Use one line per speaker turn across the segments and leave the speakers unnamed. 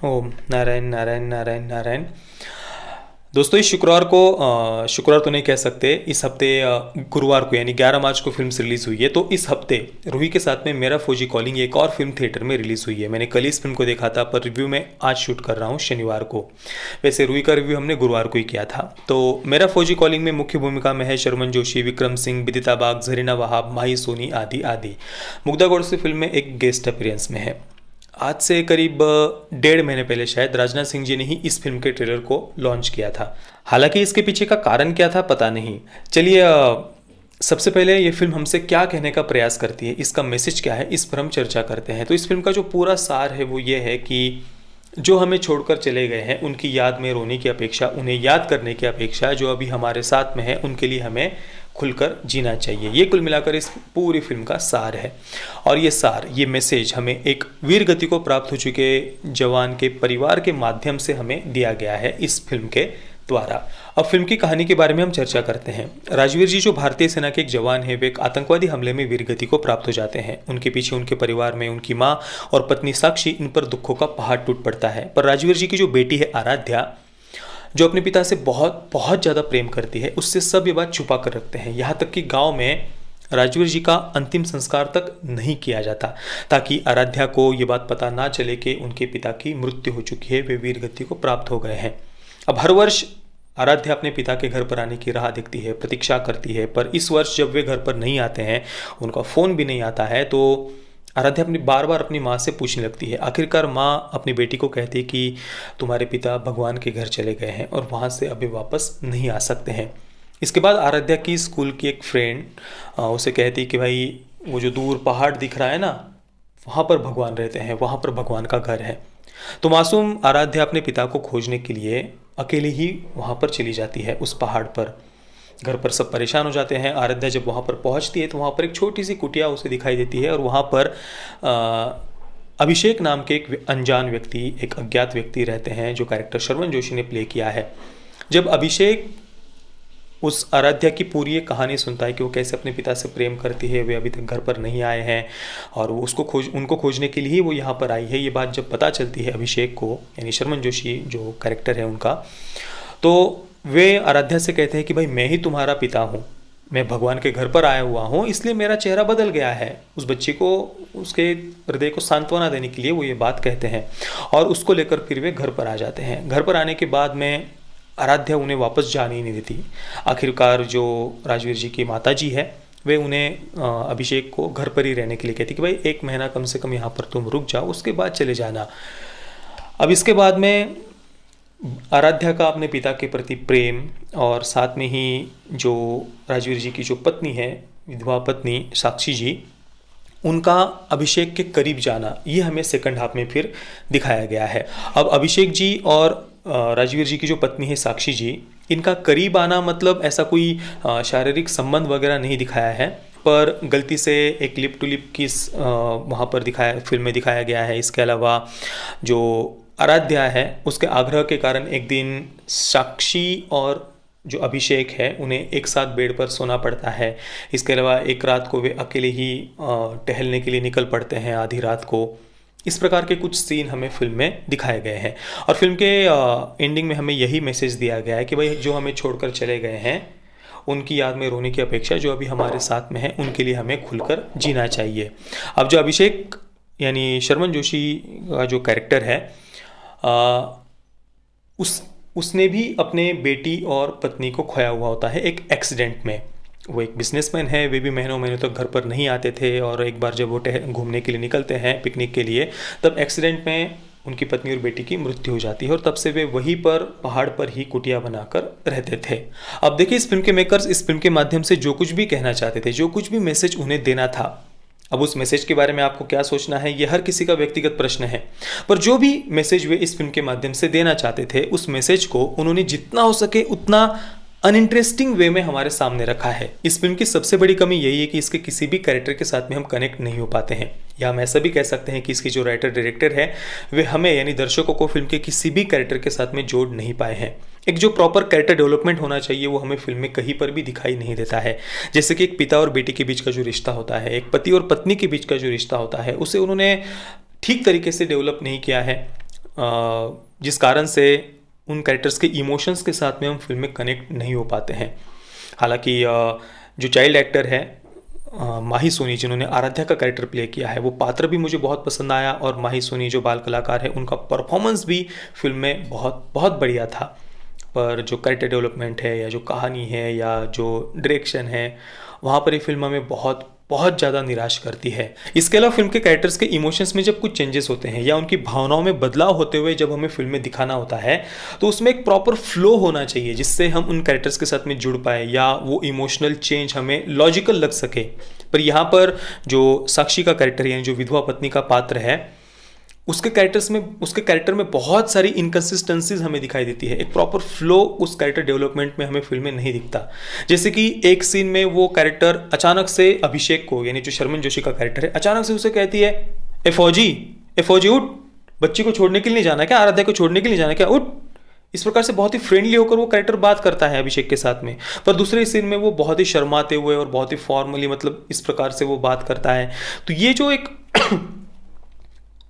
ओम नारायण नारायण नारायण नारायण। दोस्तों, इस शुक्रवार को शुक्रवार तो नहीं कह सकते, इस हफ्ते गुरुवार को यानी 11 मार्च को फिल्म रिलीज़ हुई है। तो इस हफ्ते रूही के साथ में मेरा फौजी कॉलिंग एक और फिल्म थिएटर में रिलीज़ हुई है। मैंने कल इस फिल्म को देखा था, पर रिव्यू में आज शूट कर रहा हूँ शनिवार को। वैसे रूही का रिव्यू हमने गुरुवार को ही किया था। तो मेरा फौजी कॉलिंग में मुख्य भूमिका में है शर्मन जोशी, विक्रम सिंह, विदिता बाग, जरीना वहाब, माही सोनी आदि आदि। मुग्धा गोडसे फिल्म में एक गेस्ट अपीयरेंस में है। आज से करीब 1.5 महीने पहले शायद राजनाथ सिंह जी ने ही इस फिल्म के ट्रेलर को लॉन्च किया था। हालांकि इसके पीछे का कारण क्या था पता नहीं। चलिए, सबसे पहले ये फिल्म हमसे क्या कहने का प्रयास करती है, इसका मैसेज क्या है, इस पर हम चर्चा करते हैं। तो इस फिल्म का जो पूरा सार है वो ये है कि जो हमें छोड़कर चले गए हैं उनकी याद में रोने की अपेक्षा, उन्हें याद करने की अपेक्षा, जो अभी हमारे साथ में है उनके लिए हमें खुलकर जीना चाहिए। ये कुल मिलाकर इस पूरी फिल्म का सार है। और ये सार, ये मैसेज हमें एक वीर गति को प्राप्त हो चुके जवान के परिवार के माध्यम से हमें दिया गया है इस फिल्म के द्वारा। अब फिल्म की कहानी के बारे में हम चर्चा करते हैं। राजवीर जी जो भारतीय सेना के एक जवान है, वे एक आतंकवादी हमले में वीरगति को प्राप्त हो जाते हैं। उनके पीछे उनके परिवार में उनकी माँ और पत्नी साक्षी, इन पर दुखों का पहाड़ टूट पड़ता है। पर राजवीर जी की जो बेटी है आराध्या, जो अपने पिता से बहुत बहुत ज़्यादा प्रेम करती है, उससे सब ये बात छुपा कर रखते हैं। यहाँ तक कि गाँव में राजवीर जी का अंतिम संस्कार तक नहीं किया जाता, ताकि आराध्या को ये बात पता ना चले कि उनके पिता की मृत्यु हो चुकी है, वे वीरगति को प्राप्त हो गए हैं। अब हर वर्ष आराध्या अपने पिता के घर पर आने की राह देखती है, प्रतीक्षा करती है। पर इस वर्ष जब वे घर पर नहीं आते हैं, उनका फ़ोन भी नहीं आता है, तो आराध्या बार बार अपनी माँ से पूछने लगती है। आखिरकार माँ अपनी बेटी को कहती है कि तुम्हारे पिता भगवान के घर चले गए हैं और वहाँ से अभी वापस नहीं आ सकते हैं। इसके बाद आराध्या की स्कूल की एक फ्रेंड उसे कहती है कि भाई वो जो दूर पहाड़ दिख रहा है ना, वहाँ पर भगवान रहते हैं, वहाँ पर भगवान का घर है। तो मासूम आराध्या अपने पिता को खोजने के लिए अकेले ही वहाँ पर चली जाती है, उस पहाड़ पर। घर पर सब परेशान हो जाते हैं। आराध्या जब वहाँ पर पहुँचती है तो वहाँ पर एक छोटी सी कुटिया उसे दिखाई देती है, और वहाँ पर अभिषेक नाम के एक अनजान व्यक्ति, एक अज्ञात व्यक्ति रहते हैं, जो कैरेक्टर शर्मन जोशी ने प्ले किया है। जब अभिषेक उस आराध्या की पूरी ये कहानी सुनता है कि वो कैसे अपने पिता से प्रेम करती है, वे अभी तक घर पर नहीं आए हैं और वो उनको खोजने के लिए ही वो यहाँ पर आई है, ये बात जब पता चलती है अभिषेक को, यानी शर्मन जोशी जो कैरेक्टर है उनका, तो वे आराध्या से कहते हैं कि भाई मैं ही तुम्हारा पिता हूँ, मैं भगवान के घर पर आया हुआ हूँ, इसलिए मेरा चेहरा बदल गया है। उस बच्चे को, उसके हृदय को सांत्वना देने के लिए वो ये बात कहते हैं, और उसको लेकर फिर वे घर पर आ जाते हैं। घर पर आने के बाद में आराध्या उन्हें वापस जाने ही नहीं देती। आखिरकार जो राजवीर जी की माता जी है, वे उन्हें अभिषेक को घर पर ही रहने के लिए कहती कि भाई 1 महीना कम से कम यहाँ पर तुम रुक जाओ, उसके बाद चले जाना। अब इसके बाद में आराध्या का अपने पिता के प्रति प्रेम, और साथ में ही जो राजवीर जी की जो पत्नी है, विधवा पत्नी साक्षी जी, उनका अभिषेक के करीब जाना, ये हमें सेकंड हाफ में फिर दिखाया गया है। अब अभिषेक जी और राजवीर जी की जो पत्नी है साक्षी जी, इनका करीब आना मतलब ऐसा कोई शारीरिक संबंध वगैरह नहीं दिखाया है, पर गलती से एक लिप टू लिप किस वहाँ पर फिल्म में दिखाया गया है। इसके अलावा जो आराध्या है, उसके आग्रह के कारण एक दिन साक्षी और जो अभिषेक है उन्हें एक साथ बेड पर सोना पड़ता है। इसके अलावा एक रात को वे अकेले ही टहलने के लिए निकल पड़ते हैं, आधी रात को। इस प्रकार के कुछ सीन हमें फिल्म में दिखाए गए हैं, और फिल्म के एंडिंग में हमें यही मैसेज दिया गया है कि भाई जो हमें छोड़कर चले गए हैं उनकी याद में रोने की अपेक्षा, जो अभी हमारे साथ में है उनके लिए हमें खुलकर जीना चाहिए। अब जो अभिषेक यानी शर्मन जोशी का जो कैरेक्टर है, उसने भी अपने बेटी और पत्नी को खोया हुआ होता है एक एक्सीडेंट में। वो एक बिजनेसमैन है, वे भी महीनों महीनों तक घर पर नहीं आते थे, और एक बार जब वो घूमने के लिए निकलते हैं पिकनिक के लिए, तब एक्सीडेंट में उनकी पत्नी और बेटी की मृत्यु हो जाती है, और तब से वे वहीं पर पहाड़ पर ही कुटिया बनाकर रहते थे। अब देखिए, इस फिल्म के मेकर्स इस फिल्म के माध्यम से जो कुछ भी कहना चाहते थे, जो कुछ भी मैसेज उन्हें देना था, अब उस मैसेज के बारे में आपको क्या सोचना है, ये हर किसी का व्यक्तिगत प्रश्न है। पर जो भी मैसेज वे इस फिल्म के माध्यम से देना चाहते थे, उस मैसेज को उन्होंने जितना हो सके उतना अनइंटरेस्टिंग वे में हमारे सामने रखा है। इस फिल्म की सबसे बड़ी कमी यही है कि इसके किसी भी कैरेक्टर के साथ में हम कनेक्ट नहीं हो पाते हैं, या हम ऐसा भी कह सकते हैं कि इसकी जो राइटर डायरेक्टर है, वे हमें यानी दर्शकों को फिल्म के किसी भी कैरेक्टर के साथ में जोड़ नहीं पाए हैं। एक जो प्रॉपर कैरेक्टर डेवलपमेंट होना चाहिए वो हमें फिल्म में कहीं पर भी दिखाई नहीं देता है। जैसे कि एक पिता और बेटी के बीच का जो रिश्ता होता है, एक पति और पत्नी के बीच का जो रिश्ता होता है, उसे उन्होंने ठीक तरीके से डेवलप नहीं किया है। जिस कारण से उन कैरेक्टर्स के इमोशंस के साथ में हम फिल्म में कनेक्ट नहीं हो पाते हैं। हालांकि जो चाइल्ड एक्टर है माही सोनी, जिन्होंने आराध्या का कैरेक्टर प्ले किया है, वो पात्र भी मुझे बहुत पसंद आया और माही सोनी जो बाल कलाकार है उनका परफॉर्मेंस भी फिल्म में बहुत बहुत बढ़िया था। पर जो कैरेक्टर डेवलपमेंट है या जो कहानी है या जो डायरेक्शन है, वहाँ पर ये फिल्म हमें बहुत बहुत ज़्यादा निराश करती है। इसके अलावा फिल्म के कैरेक्टर्स के इमोशंस में जब कुछ चेंजेस होते हैं या उनकी भावनाओं में बदलाव होते हुए जब हमें फिल्म में दिखाना होता है, तो उसमें एक प्रॉपर फ्लो होना चाहिए जिससे हम उन कैरेक्टर्स के साथ में जुड़ पाए या वो इमोशनल चेंज हमें लॉजिकल लग सके। पर यहाँ पर जो साक्षी का कैरेक्टर यानी जो विधवा पत्नी का पात्र है, उसके कैरेक्टर में बहुत सारी इनकन्सिस्टेंसीज हमें दिखाई देती है। एक प्रॉपर फ्लो उस कैरेक्टर डेवलपमेंट में हमें फिल्म में नहीं दिखता। जैसे कि एक सीन में वो कैरेक्टर अचानक से अभिषेक को, यानी जो शर्मन जोशी का कैरेक्टर है, अचानक से उसे कहती है, ए फौजी उठ, बच्ची को छोड़ने के लिए नहीं जाना क्या, आराध्या को छोड़ने के लिए जाना क्या, उठ। इस प्रकार से बहुत ही फ्रेंडली होकर वो कैरेक्टर बात करता है अभिषेक के साथ में। पर दूसरे सीन में वो बहुत ही शर्माते हुए और बहुत ही फॉर्मली, मतलब इस प्रकार से वो बात करता है। तो ये जो एक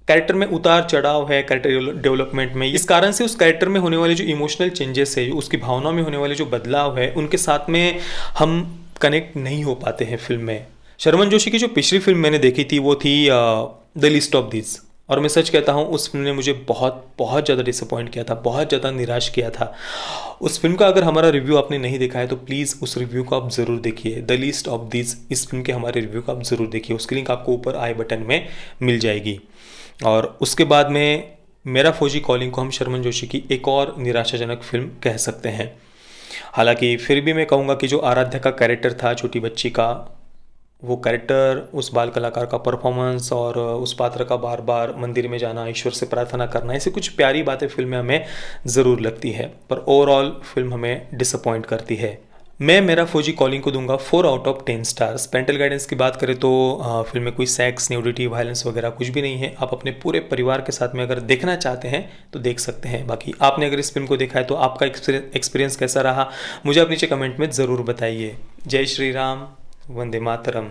कैरेक्टर में उतार चढ़ाव है कैरेक्टर डेवलपमेंट में, इस कारण से उस कैरेक्टर में होने वाले जो इमोशनल चेंजेस है, उसकी भावनाओं में होने वाले जो बदलाव है, उनके साथ में हम कनेक्ट नहीं हो पाते हैं फिल्म में। शर्मन जोशी की जो पिछली फिल्म मैंने देखी थी वो थी द लिस्ट ऑफ दिस, और मैं सच कहता हूँ उस फिल्म ने मुझे बहुत बहुत ज़्यादा डिसअपॉइंट किया था, बहुत ज़्यादा निराश किया था। उस फिल्म का अगर हमारा रिव्यू आपने नहीं देखा है तो प्लीज़ उस रिव्यू को आप ज़रूर देखिए। द लिस्ट ऑफ दिस, इस फिल्म के हमारे रिव्यू को आप ज़रूर देखिए, उसकी लिंक आपको ऊपर आई बटन में मिल जाएगी। और उसके बाद में मेरा फौजी कॉलिंग को हम शर्मन जोशी की एक और निराशाजनक फिल्म कह सकते हैं। हालांकि फिर भी मैं कहूँगा कि जो आराध्या का कैरेक्टर था छोटी बच्ची का, वो कैरेक्टर, उस बाल कलाकार का परफॉर्मेंस और उस पात्र का बार बार मंदिर में जाना, ईश्वर से प्रार्थना करना, ऐसी कुछ प्यारी बातें फिल्म में हमें ज़रूर लगती है, पर ओवरऑल फिल्म हमें डिसअपॉइंट करती है। मैं मेरा फौजी कॉलिंग को दूंगा 4 out of 10 stars. Parental guidance की बात करें तो फिल्म में कोई सेक्स, न्यूडिटी, वायलेंस वगैरह कुछ भी नहीं है। आप अपने पूरे परिवार के साथ में अगर देखना चाहते हैं तो देख सकते हैं। बाकी आपने अगर इस फिल्म को देखा है तो आपका एक्सपीरियंस कैसा रहा, मुझे आप नीचे कमेंट में ज़रूर बताइए। जय श्री राम, वंदे मातरम।